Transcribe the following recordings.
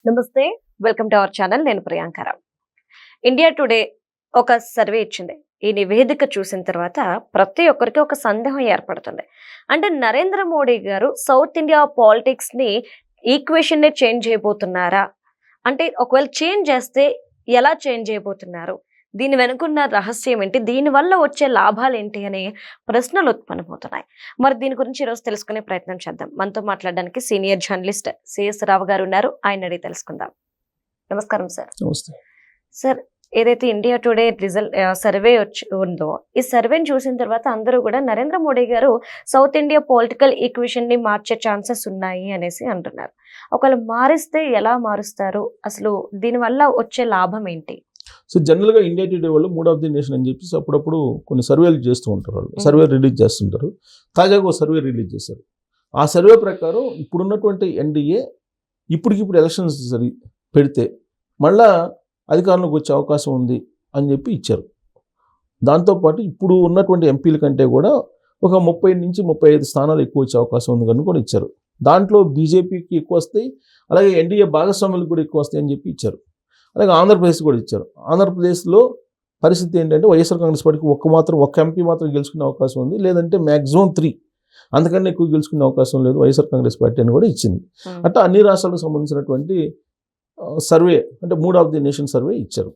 నమస్తే, welcome to our channel. నేను Priyanka Rao. India today ఒక సర్వే ఇచ్చింది. ఈ నివేదిక చూసిన తర్వాత ప్రతి ఒక్కరికి ఒక సందేహం ఏర్పడుతుంది. అంటే నరేంద్ర మోడీ గారు సౌత్ ఇండియా పాలిటిక్స్ ని ఈక్వేషన్ ని చేంజ్ చేయబోతున్నారా? అంటే ఒకవేళ చేంజ్ చేస్తే ఎలా చేంజ్ చేయబోతున్నారు? దీని వెనుకున్న రహస్యం ఏంటి? దీని వల్ల వచ్చే లాభాలు ఏంటి అనే ప్రశ్నలు ఉత్పన్నమవుతున్నాయి. మరి దీని గురించి ఈరోజు తెలుసుకునే ప్రయత్నం చేద్దాం. మనతో మాట్లాడడానికి సీనియర్ జర్నలిస్ట్ సిఎస్ రావు గారు ఉన్నారు. ఆయన అడిగి తెలుసుకుందాం. నమస్కారం సార్. నమస్తే సార్, ఏదైతే ఇండియా టుడే సర్వే ఉందో, ఈ సర్వేని చూసిన తర్వాత అందరూ కూడా నరేంద్ర మోడీ గారు సౌత్ ఇండియా పొలిటికల్ ఈక్వేషన్ ని మార్చే ఛాన్సెస్ ఉన్నాయి అనేసి అంటున్నారు. ఒకవేళ మారిస్తే ఎలా మారుస్తారు? అసలు దీనివల్ల వచ్చే లాభం ఏంటి? సో జనరల్గా ఇండియా టుడే వాళ్ళు మూడ్ ఆఫ్ ది నేషన్ అని చెప్పేసి అప్పుడప్పుడు కొన్ని సర్వేలు చేస్తూ ఉంటారు. వాళ్ళు సర్వే రిలీజ్ చేస్తుంటారు. తాజాగా ఒక సర్వే రిలీజ్ చేశారు. ఆ సర్వే ప్రకారం ఇప్పుడున్నటువంటి ఎన్డీఏ ఇప్పటికిప్పుడు ఎలక్షన్స్ పెడితే మళ్ళా అధికారంలోకి వచ్చే అవకాశం ఉంది అని చెప్పి ఇచ్చారు. దాంతోపాటు ఇప్పుడు ఉన్నటువంటి ఎంపీల కంటే కూడా ఒక 30 నుంచి 35 స్థానాలు ఎక్కువ వచ్చే అవకాశం ఉంది కనుక కూడా ఇచ్చారు. దాంట్లో బీజేపీకి ఎక్కువ వస్తాయి, అలాగే ఎన్డీఏ భాగస్వాములకు కూడా ఎక్కువ వస్తాయి అని చెప్పి ఇచ్చారు. అలాగే ఆంధ్రప్రదేశ్ కూడా ఇచ్చారు. ఆంధ్రప్రదేశ్లో పరిస్థితి ఏంటంటే వైఎస్ఆర్ కాంగ్రెస్ పార్టీకి ఒక్క ఎంపీ మాత్రం గెలుచుకునే అవకాశం ఉంది, లేదంటే మ్యాక్సిమం 3, అంతకన్నా ఎక్కువ గెలుచుకునే అవకాశం లేదు వైఎస్ఆర్ కాంగ్రెస్ పార్టీ అని కూడా ఇచ్చింది. అట్లా అన్ని రాష్ట్రాలకు సంబంధించినటువంటి సర్వే, అంటే mood of the nation survey ఇచ్చారు.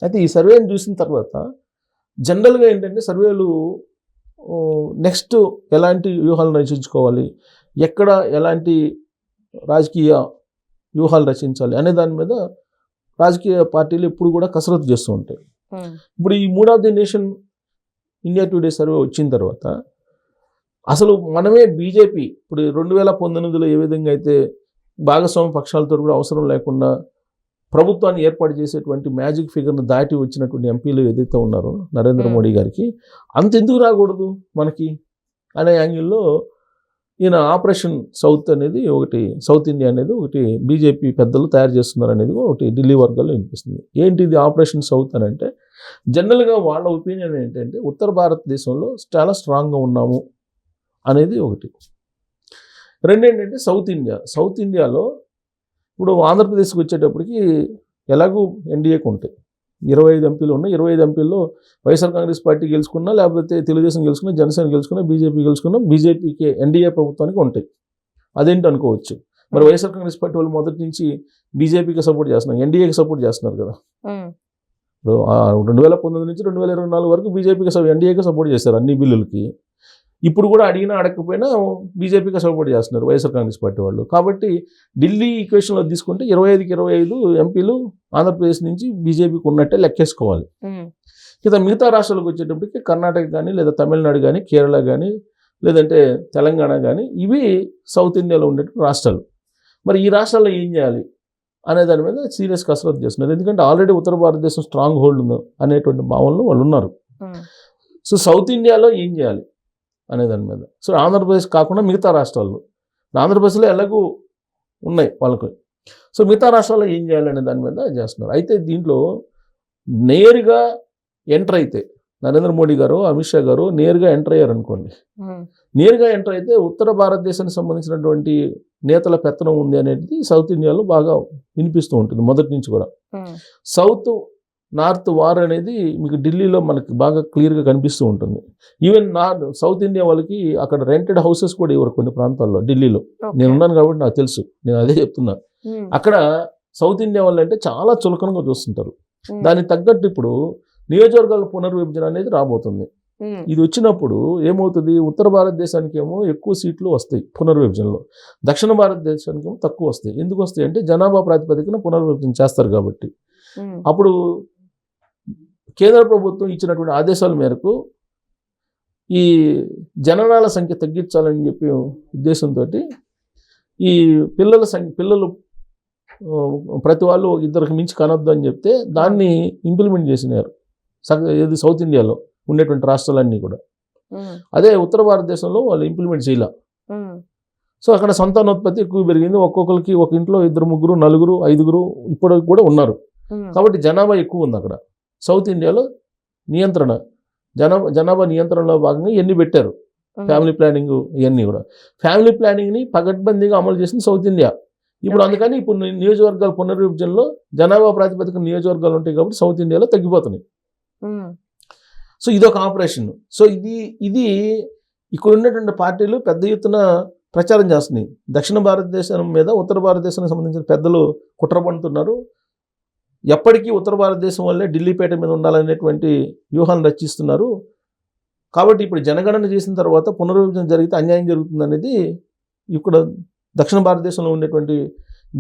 అయితే ఈ సర్వేని చూసిన తర్వాత జనరల్గా ఏంటంటే సర్వేలు నెక్స్ట్ ఎలాంటి వ్యూహాలను రచించుకోవాలి, ఎక్కడ ఎలాంటి రాజకీయ వ్యూహాలు రచించాలి అనే దాని మీద రాజకీయ పార్టీలు ఎప్పుడు కూడా కసరత్తు చేస్తూ ఉంటాయి. ఇప్పుడు ఈ mood of the nation India today survey వచ్చిన తర్వాత అసలు మనమే బీజేపీ ఇప్పుడు 2019లో ఏ విధంగా అయితే భాగస్వామ్య పక్షాలతో కూడా అవసరం లేకుండా ప్రభుత్వాన్ని ఏర్పాటు చేసేటువంటి మ్యాజిక్ ఫిగర్ను దాటి వచ్చినటువంటి ఎంపీలు ఏదైతే ఉన్నారో నరేంద్ర మోడీ గారికి అంతెందుకు రాకూడదు మనకి అనే యాంగిల్లో ఈయన ఆపరేషన్ సౌత్ అనేది ఒకటి, సౌత్ ఇండియా అనేది ఒకటి బీజేపీ పెద్దలు తయారు చేస్తున్నారు అనేది ఒకటి ఢిల్లీ వర్గాల్లో వినిపిస్తుంది. ఏంటి ఇది ఆపరేషన్ సౌత్ అని అంటే, జనరల్గా వాళ్ళ ఒపీనియన్ ఏంటంటే ఉత్తర భారతదేశంలో చాలా స్ట్రాంగ్గా ఉన్నాము అనేది ఒకటి. రెండు ఏంటంటే సౌత్ ఇండియాలో ఇప్పుడు ఆంధ్రప్రదేశ్కి వచ్చేటప్పటికి ఎలాగూ ఎన్డీఏకి ఉంటాయి 25 ఎంపీలు ఉన్నాయి. 25 ఎంపీల్లో వైఎస్ఆర్ కాంగ్రెస్ పార్టీ గెలుచుకున్నా, లేకపోతే తెలుగుదేశం గెలుచుకున్నా, జనసేన గెలుచుకున్నా, బీజేపీ గెలుచుకున్నా, బీజేపీకి ఎన్డీఏ ప్రభుత్వానికి ఉంటాయి. అదేంటి అనుకోవచ్చు. మరి వైఎస్ఆర్ కాంగ్రెస్ పార్టీ వాళ్ళు మొదటి నుంచి బీజేపీకి సపోర్ట్ చేస్తున్నారు, ఎన్డీఏకి సపోర్ట్ చేస్తున్నారు కదా. ఇప్పుడు 2019 నుంచి 2024 వరకు బీజేపీకి ఎన్డీఏకి సపోర్ట్ చేశారు అన్ని బిల్లులకి. ఇప్పుడు కూడా అడిగినా అడగకపోయినా బీజేపీకి సపోర్ట్ చేస్తున్నారు వైఎస్ఆర్ కాంగ్రెస్ పార్టీ వాళ్ళు. కాబట్టి ఢిల్లీ ఈక్వేషన్లో తీసుకుంటే 25కి 25 ఎంపీలు ఆంధ్రప్రదేశ్ నుంచి బీజేపీకి ఉన్నట్టే లెక్కేసుకోవాలి. ఇక మిగతా రాష్ట్రాలకు వచ్చేటప్పటికి కర్ణాటక కానీ, లేదా తమిళనాడు కానీ, కేరళ కానీ, లేదంటే తెలంగాణ కానీ, ఇవి సౌత్ ఇండియాలో ఉండేటువంటి రాష్ట్రాలు. మరి ఈ రాష్ట్రాల్లో ఏం చేయాలి అనే దాని మీద సీరియస్ కసరత్తు చేస్తున్నారు. ఎందుకంటే ఆల్రెడీ ఉత్తర భారతదేశం స్ట్రాంగ్ హోల్డ్ ఉంది అనేటువంటి భావనలో వాళ్ళు ఉన్నారు. సో సౌత్ ఇండియాలో ఏం చేయాలి అనే దాని మీద, సో ఆంధ్రప్రదేశ్ కాకుండా మిగతా రాష్ట్రాల్లో, ఆంధ్రప్రదేశ్లో ఎలాగూ ఉన్నాయి వాళ్ళకు, సో మిగతా రాష్ట్రాల్లో ఏం చేయాలనే దాని మీద చేస్తున్నారు. అయితే దీంట్లో నేరుగా ఎంటర్ అయితే నరేంద్ర మోడీ గారు, అమిత్ షా గారు నేరుగా ఎంటర్ అయ్యారు అనుకోండి, నేరుగా ఎంటర్ అయితే ఉత్తర భారతదేశానికి సంబంధించినటువంటి నేతల పెత్తనం ఉంది అనేది సౌత్ ఇండియాలో బాగా వినిపిస్తూ ఉంటుంది మొదటి నుంచి కూడా. సౌత్ నార్త్ వార్ అనేది మీకు ఢిల్లీలో మనకి బాగా క్లియర్గా కనిపిస్తూ ఉంటుంది. ఈవెన్ సౌత్ ఇండియా వాళ్ళకి అక్కడ రెంటెడ్ హౌసెస్ కూడా ఇవ్వరు కొన్ని ప్రాంతాల్లో. ఢిల్లీలో నేను ఉన్నాను కాబట్టి నాకు తెలుసు, నేను అదే చెప్తున్నా. అక్కడ సౌత్ ఇండియా వాళ్ళు అంటే చాలా చులకనగా చూస్తుంటారు. దానికి తగ్గట్టు ఇప్పుడు నియోజకవర్గాల పునర్విభజన అనేది రాబోతుంది. ఇది వచ్చినప్పుడు ఏమవుతుంది, ఉత్తర భారతదేశానికి ఏమో ఎక్కువ సీట్లు వస్తాయి పునర్విభజనలో, దక్షిణ భారతదేశానికి ఏమో తక్కువ వస్తాయి. ఎందుకు వస్తాయి అంటే జనాభా ప్రాతిపదికన పునర్విభజన చేస్తారు కాబట్టి. అప్పుడు కేంద్ర ప్రభుత్వం ఇచ్చినటువంటి ఆదేశాల మేరకు ఈ జననాల సంఖ్య తగ్గించాలని చెప్పి ఉద్దేశంతో ఈ పిల్లలు ప్రతి వాళ్ళు 2కి మించి కనొద్దు అని చెప్తే దాన్ని ఇంప్లిమెంట్ చేసినారు ఏది సౌత్ ఇండియాలో ఉండేటువంటి రాష్ట్రాలన్నీ కూడా. అదే ఉత్తర భారతదేశంలో వాళ్ళు ఇంప్లిమెంట్ చేయాల. సో అక్కడ సంతానోత్పత్తి ఎక్కువ పెరిగింది. ఒక్కొక్కరికి ఒక ఇంట్లో 2, 3, 4, 5 ఇప్పుడు కూడా ఉన్నారు. కాబట్టి జనాభా ఎక్కువ ఉంది అక్కడ. సౌత్ ఇండియాలో నియంత్రణ, జనాభా నియంత్రణలో భాగంగా ఇవన్నీ పెట్టారు. ఫ్యామిలీ ప్లానింగ్ ఇవన్నీ కూడా. ఫ్యామిలీ ప్లానింగ్ని పగడ్బందీగా అమలు చేసింది సౌత్ ఇండియా. ఇప్పుడు అందుకని ఇప్పుడు నియోజకవర్గాల పునర్విభజనలో జనాభా ప్రాతిపదిక నియోజకవర్గాలు ఉంటాయి కాబట్టి సౌత్ ఇండియాలో తగ్గిపోతున్నాయి. సో ఇది ఒక ఆపరేషన్. సో ఇది ఇక్కడ ఉన్నటువంటి పార్టీలు పెద్ద ఎత్తున ప్రచారం చేస్తున్నాయి. దక్షిణ భారతదేశం మీద ఉత్తర భారతదేశానికి సంబంధించిన పెద్దలు కుట్ర పడుతున్నారు. ఎప్పటికీ ఉత్తర భారతదేశం వల్లే ఢిల్లీపేట మీద ఉండాలనేటువంటి వ్యూహాలను రచిస్తున్నారు. కాబట్టి ఇప్పుడు జనగణన చేసిన తర్వాత పునర్విభజన జరిగితే అన్యాయం జరుగుతుంది అనేది ఇక్కడ దక్షిణ భారతదేశంలో ఉండేటువంటి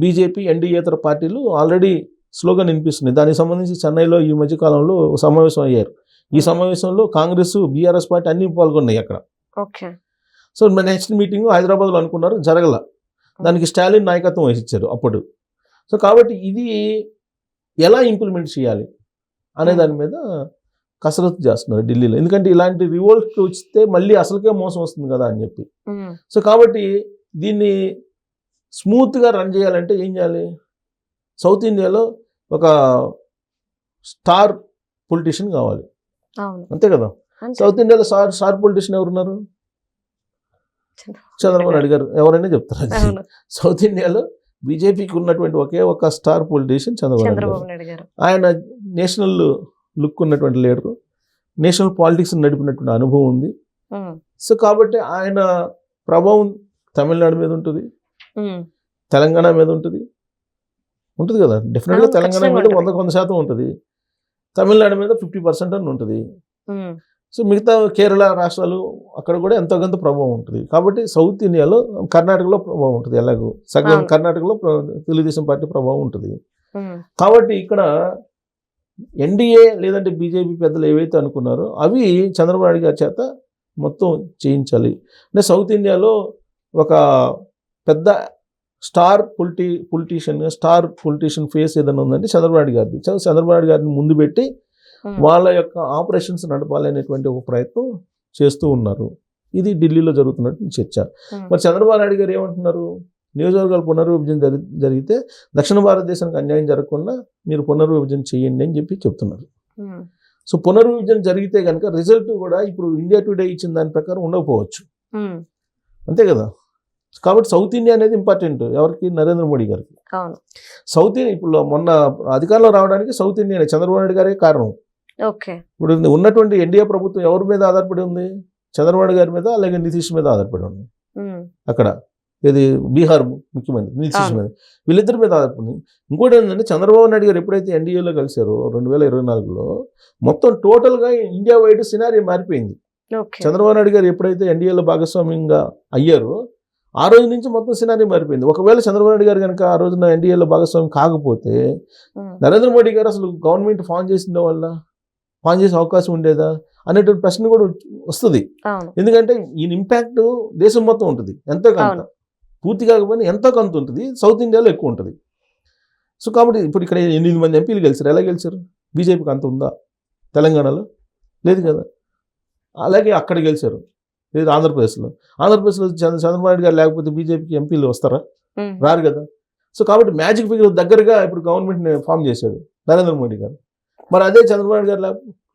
బీజేపీ ఎన్డీఏతర పార్టీలు ఆల్రెడీ స్లోగన్ వినిపిస్తున్నాయి. దానికి సంబంధించి చెన్నైలో ఈ మధ్యకాలంలో సమావేశం అయ్యారు. ఈ సమావేశంలో కాంగ్రెస్, బీఆర్ఎస్ పార్టీ అన్ని పాల్గొన్నాయి అక్కడ. సో నెక్స్ట్ మీటింగ్ హైదరాబాద్లో అనుకున్నారు, జరగల. దానికి స్టాలిన్ నాయకత్వం వహించారు అప్పుడు. సో కాబట్టి ఇది ఎలా ఇంప్లిమెంట్ చేయాలి అనే దాని మీద కసరత్తు చేస్తున్నారు ఢిల్లీలో. ఎందుకంటే ఇలాంటి రివోల్ట్ వస్తే మళ్ళీ అసలుకే మోసం వస్తుంది కదా అని చెప్పి. సో కాబట్టి దీన్ని స్మూత్గా రన్ చేయాలంటే ఏం చేయాలి? సౌత్ ఇండియాలో ఒక స్టార్ పొలిటీషియన్ కావాలి, అంతే కదా. సౌత్ ఇండియాలో స్టార్ పొలిటీషియన్ ఎవరున్నారు? చంద్రబాబు నాయుడు గారు. ఎవరైనా చెప్తారు. సౌత్ ఇండియాలో బీజేపీకి ఉన్నటువంటి ఒకే ఒక స్టార్ పొలిటీషియన్ చంద్రబాబు నాయుడు గారు. ఆయన నేషనల్ లుక్ ఉన్నటువంటి లీడరు, నేషనల్ పాలిటిక్స్ నడిపినటువంటి అనుభవం ఉంది. సో కాబట్టి ఆయన ప్రభావం తమిళనాడు మీద ఉంటుంది, తెలంగాణ మీద ఉంటుంది కదా. డెఫినెట్గా తెలంగాణ మీద 100% ఉంటుంది, తమిళనాడు మీద 50% అని ఉంటుంది. సో మిగతా కేరళ రాష్ట్రాలు అక్కడ కూడా ఎంతో కొంత ప్రభావం ఉంటుంది. కాబట్టి సౌత్ ఇండియాలో కర్ణాటకలో ప్రభావం ఉంటుంది. ఎలాగో సగం కర్ణాటకలో తెలుగుదేశం పార్టీ ప్రభావం ఉంటుంది. కాబట్టి ఇక్కడ ఎన్డీఏ లేదంటే బీజేపీ పెద్దలు ఏవైతే అనుకున్నారో అవి చంద్రబాబు నాయుడు గారి చేత మొత్తం చేయించాలి. అంటే సౌత్ ఇండియాలో ఒక పెద్ద స్టార్ పొలిటీషియన్ ఫేస్ ఏదైనా ఉందంటే చంద్రబాబు నాయుడు గారిది. చంద్రబాబు నాయుడు గారిని ముందు పెట్టి వాళ్ళ యొక్క ఆపరేషన్స్ నడపాలి అనేటువంటి ఒక ప్రయత్నం చేస్తూ ఉన్నారు. ఇది ఢిల్లీలో జరుగుతున్నట్టు చర్చ. మరి చంద్రబాబు నాయుడు గారు ఏమంటున్నారు? నియోజకవర్గాల పునర్విభజన జరిగితే దక్షిణ భారతదేశానికి అన్యాయం జరగకుండా మీరు పునర్విభజన చేయండి అని చెప్పి చెప్తున్నారు. సో పునర్విభజన జరిగితే కనుక రిజల్ట్ కూడా ఇప్పుడు ఇండియా టుడే ఇచ్చిన దాని ప్రకారం ఉండకపోవచ్చు, అంతే కదా. కాబట్టి సౌత్ ఇండియా అనేది ఇంపార్టెంట్ ఎవరికి? నరేంద్ర మోడీ గారికి. సౌత్ ఇండియా ఇప్పుడు మొన్న అధికారంలో రావడానికి సౌత్ ఇండియా చంద్రబాబు నాయుడు గారే కారణం. ఇప్పుడు ఉన్నటువంటి ఎన్డీఏ ప్రభుత్వం ఎవరి మీద ఆధారపడి ఉంది? చంద్రబాబు నాయుడు గారి మీద, అలాగే నితీష్ మీద ఆధారపడి ఉంది. అక్కడ ఇది బీహార్ ముఖ్యమంత్రి నితీష్ మీద, వీళ్ళిద్దరి మీద ఆధారపడింది. ఇంకోటి ఏంటంటే చంద్రబాబు నాయుడు గారు ఎప్పుడైతే ఎన్డీఏలో కలిశారో 2024లో మొత్తం టోటల్గా ఇండియా వైడ్ సినారీ మారిపోయింది. చంద్రబాబు నాయుడు గారు ఎప్పుడైతే ఎన్డీఏలో భాగస్వామ్యంగా అయ్యారో ఆ రోజు నుంచి మొత్తం సినారీ మారిపోయింది. ఒకవేళ చంద్రబాబు నాయుడు గారు కనుక ఆ రోజున ఎన్డీఏలో భాగస్వామ్యం కాకపోతే నరేంద్ర మోడీ గారు అసలు గవర్నమెంట్ ఫామ్ చేసిన వల్ల ఫామ్ చేసే అవకాశం ఉండేదా అనేటువంటి ప్రశ్న కూడా వస్తుంది. ఎందుకంటే ఈయన ఇంపాక్ట్ దేశం మొత్తం ఉంటుంది, ఎంతో కొంత, పూర్తి కాకపోయినా ఎంతో కొంత ఉంటుంది. సౌత్ ఇండియాలో ఎక్కువ ఉంటుంది. సో కాబట్టి ఇప్పుడు ఇక్కడ 8 మంది ఎంపీలు గెలిచారు. ఎలా గెలిచారు? బీజేపీకి అంత ఉందా? తెలంగాణలో లేదు కదా. అలాగే అక్కడ గెలిచారు, లేదు ఆంధ్రప్రదేశ్లో చంద్రబాబు నాయుడు గారు లేకపోతే బీజేపీకి ఎంపీలు వస్తారా? రారు కదా. సో కాబట్టి మ్యాజిక్ ఫిగర్ దగ్గరగా ఇప్పుడు గవర్నమెంట్ని ఫామ్ చేశాడు నరేంద్ర మోడీ గారు. మరి అదే చంద్రబాబు నాయుడు గారు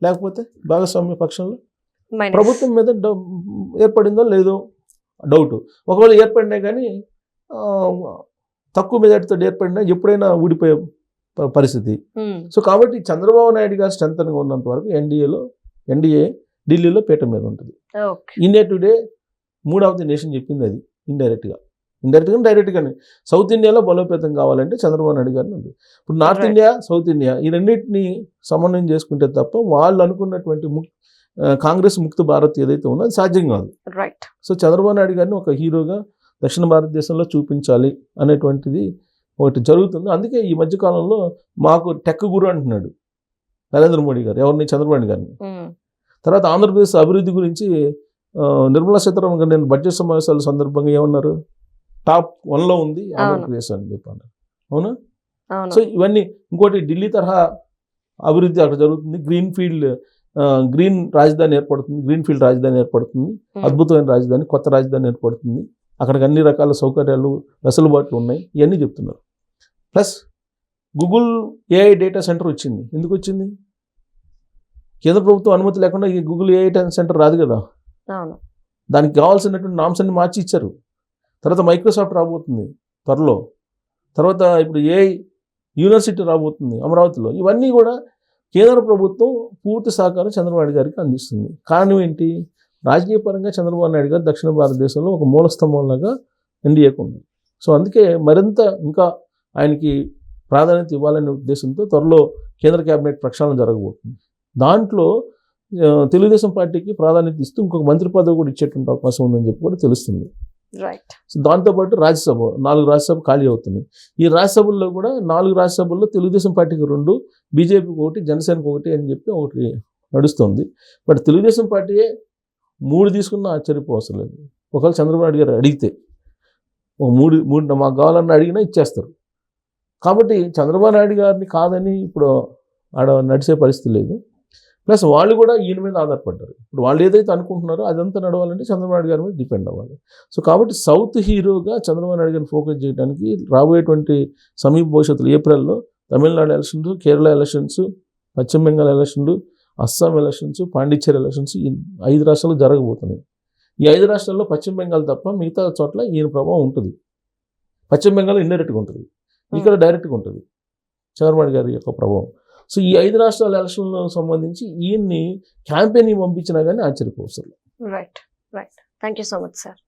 లేకపోతే భాగస్వామ్య పక్షంలో ప్రభుత్వం మీద ఏర్పడిందో లేదో డౌట్. ఒకవేళ ఏర్పడినా కానీ తక్కువ మెజార్టీతో ఏర్పడినా ఎప్పుడైనా ఊడిపోయే పరిస్థితి. సో కాబట్టి చంద్రబాబు నాయుడు గారు స్ట్రెంగ్గా ఉన్నంత వరకు ఎన్డీఏ ఢిల్లీలో పీఠ మీద ఉంటుంది. India today mood of the nation చెప్పింది అది ఇండైరెక్ట్గా డైరెక్ట్గానే. సౌత్ ఇండియాలో బలోపేతం కావాలంటే చంద్రబాబు నాయుడు గారిని ఉంది. ఇప్పుడు నార్త్ ఇండియా, సౌత్ ఇండియా ఈ రెండింటిని సమన్వయం చేసుకుంటే తప్ప వాళ్ళు అనుకున్నటువంటి కాంగ్రెస్ ముక్త భారత్ ఏదైతే ఉందో అది సాధ్యం కాదు. సో చంద్రబాబు నాయుడు గారిని ఒక హీరోగా దక్షిణ భారతదేశంలో చూపించాలి అనేటువంటిది ఒకటి జరుగుతుంది. అందుకే ఈ మధ్యకాలంలో మాకు టెక్ గురు అంటున్నాడు నరేంద్ర మోడీ గారు. ఎవరిని? చంద్రబాబు నాయుడు గారిని. తర్వాత ఆంధ్రప్రదేశ్ అభివృద్ధి గురించి నిర్మలా సీతారామన్ గారు నేను బడ్జెట్ సమావేశాల సందర్భంగా ఏమన్నారు? టాప్ 1లో ఉంది ఆంధ్రప్రదేశ్ అని చెప్పాను. అవునా? సో ఇవన్నీ ఇంకోటి ఢిల్లీ తరహా అభివృద్ధి అక్కడ జరుగుతుంది. గ్రీన్ రాజధాని ఏర్పడుతుంది, గ్రీన్ఫీల్డ్ రాజధాని ఏర్పడుతుంది, అద్భుతమైన రాజధాని, కొత్త రాజధాని ఏర్పడుతుంది. అక్కడికి అన్ని రకాల సౌకర్యాలు, వెసులుబాట్లు ఉన్నాయి. ఇవన్నీ చెప్తున్నారు. Plus Google AI data centre వచ్చింది. ఎందుకు వచ్చింది? కేంద్ర ప్రభుత్వం అనుమతి లేకుండా ఈ గూగుల్ ఏఐ సెంటర్ రాదు కదా. దానికి కావాల్సినటువంటి నామ్స్ అన్ని మార్చి ఇచ్చారు. తర్వాత మైక్రోసాఫ్ట్ రాబోతుంది త్వరలో. తర్వాత ఇప్పుడు యూనివర్సిటీ రాబోతుంది అమరావతిలో. ఇవన్నీ కూడా కేంద్ర ప్రభుత్వం పూర్తి సహకారం చంద్రబాబు నాయుడు గారికి అందిస్తుంది. కారణం ఏంటి? రాజకీయ పరంగా చంద్రబాబు నాయుడు గారు దక్షిణ భారతదేశంలో ఒక మూల స్తంభంలాగా ఎన్డీఏకు ఉంది. సో అందుకే మరింత ఇంకా ఆయనకి ప్రాధాన్యత ఇవ్వాలనే ఉద్దేశంతో త్వరలో కేంద్ర కేబినెట్ ప్రక్షాళన జరగబోతుంది. దాంట్లో తెలుగుదేశం పార్టీకి ప్రాధాన్యత ఇస్తూ ఇంకొక మంత్రి పదవి కూడా ఇచ్చేటువంటి అవకాశం ఉందని చెప్పి కూడా తెలుస్తుంది. రైట్. సో దాంతోపాటు రాజ్యసభ 4 రాజ్యసభ ఖాళీ అవుతున్నాయి. ఈ రాజ్యసభల్లో కూడా 4 రాజ్యసభల్లో తెలుగుదేశం పార్టీకి 2, బీజేపీకి 1, జనసేనకు 1 అని చెప్పి ఒకటి నడుస్తుంది. బట్ తెలుగుదేశం పార్టీయే 3 తీసుకున్నా ఆశ్చర్యపోవసరం లేదు. ఒకవేళ చంద్రబాబు నాయుడు గారు అడిగితే ఒక 3 మాకు కావాలన్నా అడిగినా ఇచ్చేస్తారు. కాబట్టి చంద్రబాబు నాయుడు గారిని కాదని ఇప్పుడు ఆడ నడిచే పరిస్థితి లేదు. ప్లస్ వాళ్ళు కూడా ఈయన మీద ఆధారపడ్డారు. ఇప్పుడు వాళ్ళు ఏదైతే అనుకుంటున్నారో అదంతా నడవాలంటే చంద్రబాబు నాయుడు గారి మీద డిపెండ్ అవ్వాలి. సో కాబట్టి సౌత్ హీరోగా చంద్రబాబు నాయుడు గారిని ఫోకస్ చేయడానికి రాబోయేటువంటి సమీప భవిష్యత్తులో ఏప్రిల్లో తమిళనాడు ఎలక్షన్స్, కేరళ ఎలక్షన్స్, పశ్చిమ బెంగాల్ ఎలక్షన్లు, అస్సాం ఎలక్షన్స్, పాండిచ్చేరి ఎలక్షన్స్ ఈ 5 రాష్ట్రాలు జరగబోతున్నాయి. ఈ 5 రాష్ట్రాల్లో పశ్చిమ బెంగాల్ తప్ప మిగతా చోట్ల ఈయన ప్రభావం ఉంటుంది. పశ్చిమ బెంగాల్ ఇండైరెక్ట్గా ఉంటుంది, ఇక్కడ డైరెక్ట్గా ఉంటుంది చంద్రబాబు గారి యొక్క ప్రభావం. సో ఈ 5 రాష్ట్రాల ఎలక్షన్లకు సంబంధించి ఈయన్ని క్యాంపెయిన్ పంపించినా కానీ ఆశ్చర్యపోవసరం. Right. Thank you so much sir.